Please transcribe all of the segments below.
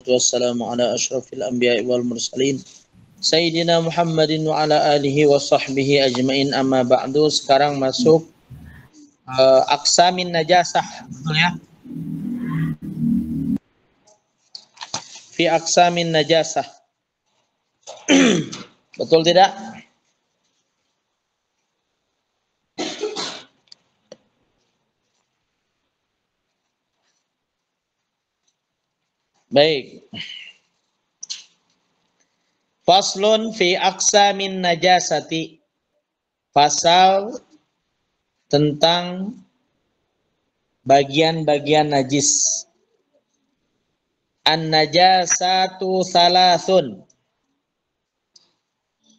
wassalamu ala asyrafil anbiya'i wal mursalin Sayyidina Muhammadin wa ala alihi wa sahbihi ajmain, amma ba'du. Sekarang masuk aqsamin najasah, betul ya? Fi aqsamin najasah. Betul tidak? Baik. Faslun fi aqsamin najasati. Pasal tentang bagian-bagian najis. An-najasatu thalathun.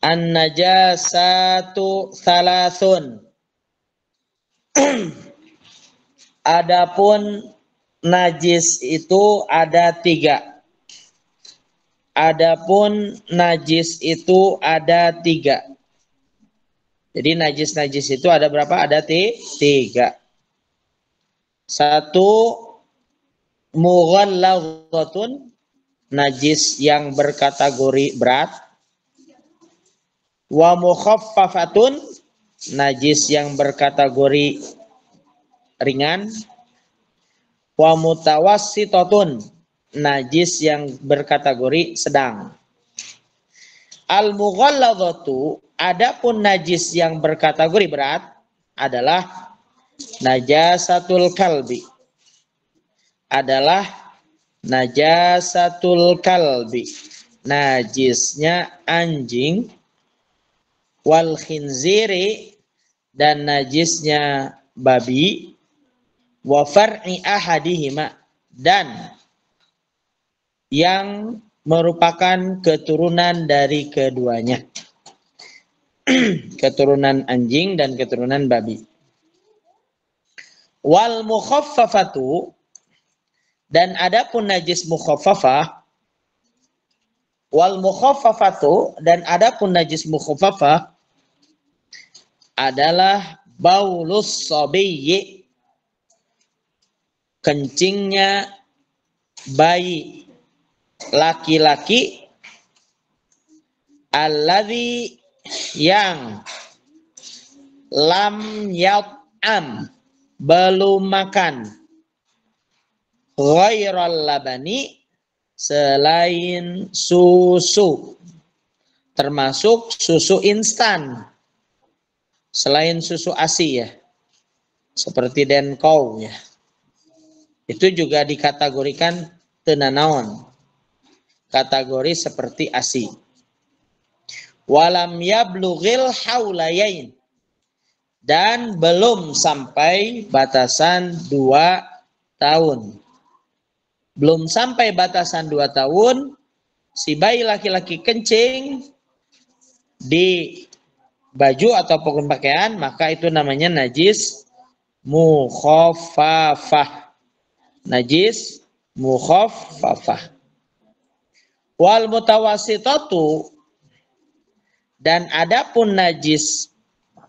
An-najasatu thalathun. Adapun najis itu ada 3. Adapun najis itu ada 3. Jadi najis-najis itu ada berapa? Ada 3. 1, mughallazatun, najis yang berkategori berat. Wa mukhaffafatun, najis yang berkategori ringan. Wa mutawassitatun, najis yang berkategori sedang. Al-mughalladzatu, adapun najis yang berkategori berat adalah najasatul kalbi. Adalah najasatul kalbi, najisnya anjing. Wal khinziri, dan najisnya babi. Wa far'i ahadihima, dan yang merupakan keturunan dari keduanya. Keturunan anjing dan keturunan babi. Wal mukhaffafatu, dan adapun najis mukhaffafah. Wal mukhaffafatu, dan adapun najis mukhaffafah adalah baulus sabiyyi, kencingnya bayi laki-laki, alladzi, yang lam yat'am, belum makan, ghairal labani, selain susu, termasuk susu instan, selain susu ASI ya, seperti Denkou ya, itu juga dikategorikan tenanaon, kategori seperti ASI. Walam yablughil haulayain, dan belum sampai batasan 2 tahun. Belum sampai batasan 2 tahun, si bayi laki-laki kencing di baju ataupun pakaian, maka itu namanya najis mukhaffafah. Najis mukhaffafah. Wal mutawassitatu, dan adapun najis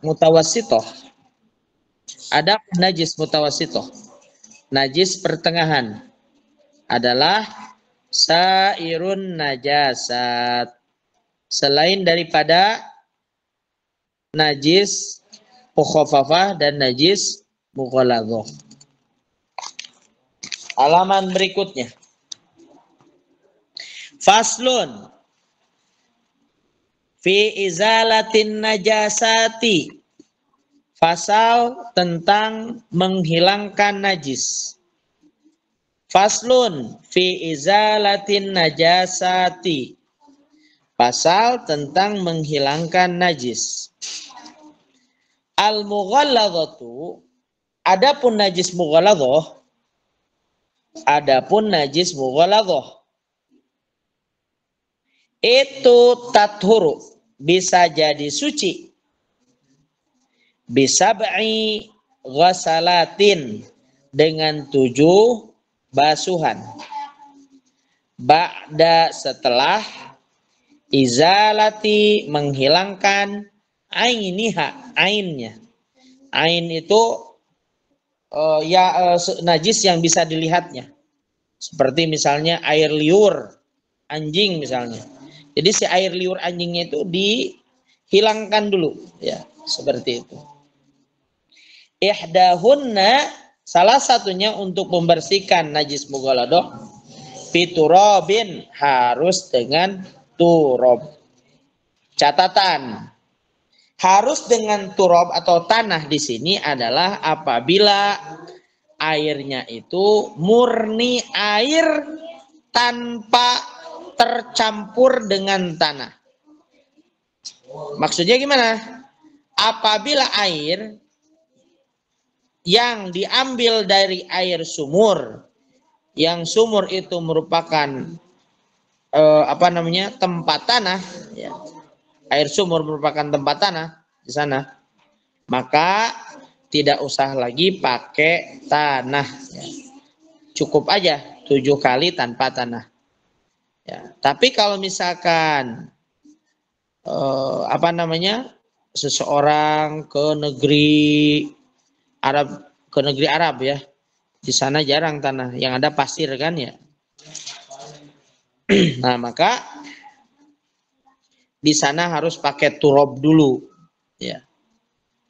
mutawassitoh. Adapun najis mutawassitoh, najis pertengahan, adalah sairun najasat, selain daripada najis mukhaffafah dan najis mughalladzah. Halaman berikutnya. Faslun fi izalatin najasati. Fasal tentang menghilangkan najis. Faslun fi izalatin najasati. Pasal tentang menghilangkan najis. Al-mughalladzatu, adapun najis mughalladzah. Adapun najis mughalladzah itu tathuru, bisa jadi suci, bisab'i ghasalatin, dengan 7 basuhan. Ba'da, setelah, izalati, menghilangkan, ainiha, ainnya. Ain itu najis yang bisa dilihatnya. Seperti misalnya air liur anjing misalnya. Jadi si air liur anjingnya itu dihilangkan dulu, ya, seperti itu. Ihdahunna, salah satunya untuk membersihkan najis mughaladah, fiturobin, harus dengan turob. Catatan, harus dengan turob atau tanah di sini adalah apabila airnya itu murni air tanpa tercampur dengan tanah. Maksudnya gimana? Apabila air yang diambil dari air sumur, yang sumur itu merupakan tempat tanah, ya. Air sumur merupakan tempat tanah di sana, maka tidak usah lagi pakai tanah, ya. Cukup aja 7 kali tanpa tanah, ya. Tapi kalau misalkan seseorang ke negeri Arab, ya, di sana jarang tanah, yang ada pasir kan, ya. Nah, maka di sana harus pakai turob dulu, ya,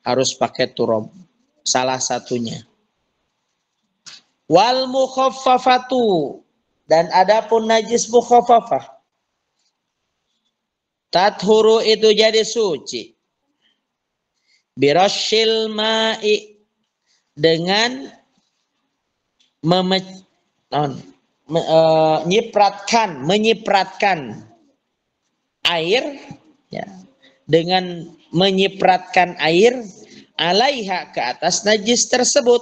harus pakai turob, salah satunya. Wal mukhaffafatu, dan adapun najis mukhaffafah, tathuru itu jadi suci, birasyil ma'i, dengan menyipratkan air, ya, dengan menyipratkan air alaiha, ke atas najis tersebut,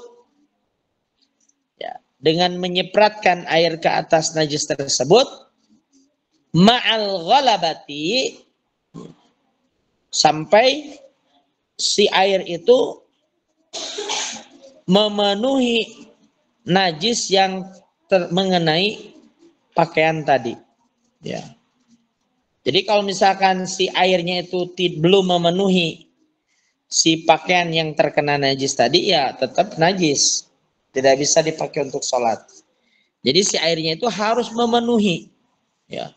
ya, dengan menyipratkan air ke atas najis tersebut, ma'al ghalabati, sampai si air itu memenuhi najis yang mengenai pakaian tadi, ya. Jadi kalau misalkan si airnya itu belum memenuhi si pakaian yang terkena najis tadi, ya tetap najis, tidak bisa dipakai untuk sholat. Jadi si airnya itu harus memenuhi, ya,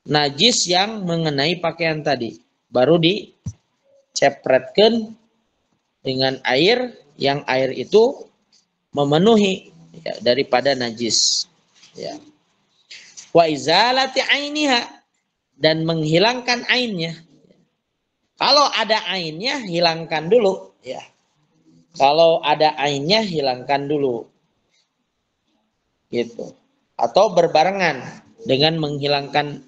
najis yang mengenai pakaian tadi, baru dicepretkan dengan air yang air itu memenuhi, ya, daripada najis, ya. Wa izalati ainiha, dan menghilangkan ainnya. Kalau ada ainnya hilangkan dulu, ya. Kalau ada ainnya hilangkan dulu, gitu. Atau berbarengan dengan menghilangkan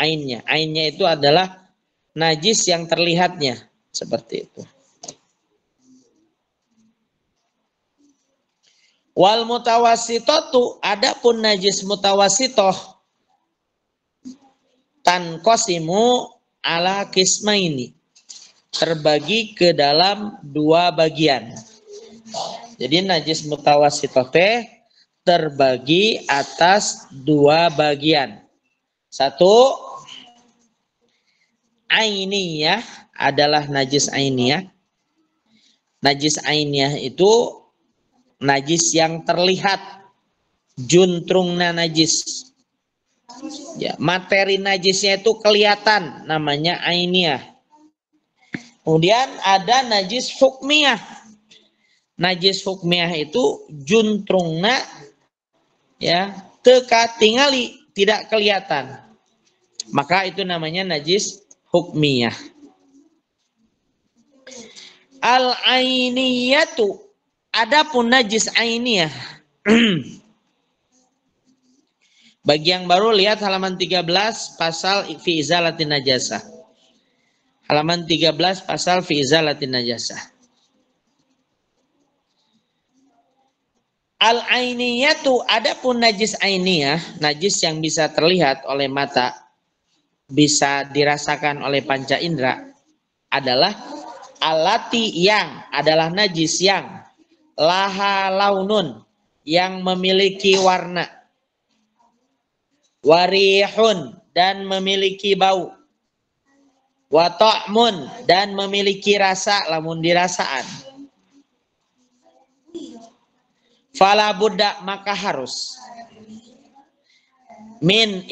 ainnya. Ainnya itu adalah najis yang terlihatnya, seperti itu. Wal mutawasitatu, adapun najis mutawasitoh, tanqosimu ala kismaini, terbagi ke dalam 2 bagian. Jadi najis mutawasitoh terbagi atas 2 bagian. 1, ainiyah, adalah najis ainiyah. Najis ainiyah itu najis yang terlihat, juntrungna najis, ya, materi najisnya itu kelihatan, namanya ainiyah. Kemudian ada najis hukmiyah. Najis hukmiyah itu juntrungna, ya, teka tingali, tidak kelihatan, maka itu namanya najis hukmiyah. Al ainiyatu, adapun najis ainiyah. Bagi yang baru lihat halaman 13 pasal fi izalatin najasah. Halaman 13 pasal fi izalatin najasah. Al ainiyatu, adapun najis ainiyah, najis yang bisa terlihat oleh mata, bisa dirasakan oleh panca indera, adalah alati, yang adalah najis yang laha launun, yang memiliki warna, warihun, dan memiliki bau, wa ta'mun, dan memiliki rasa, lamun dirasaan. Fala budda, maka harus. min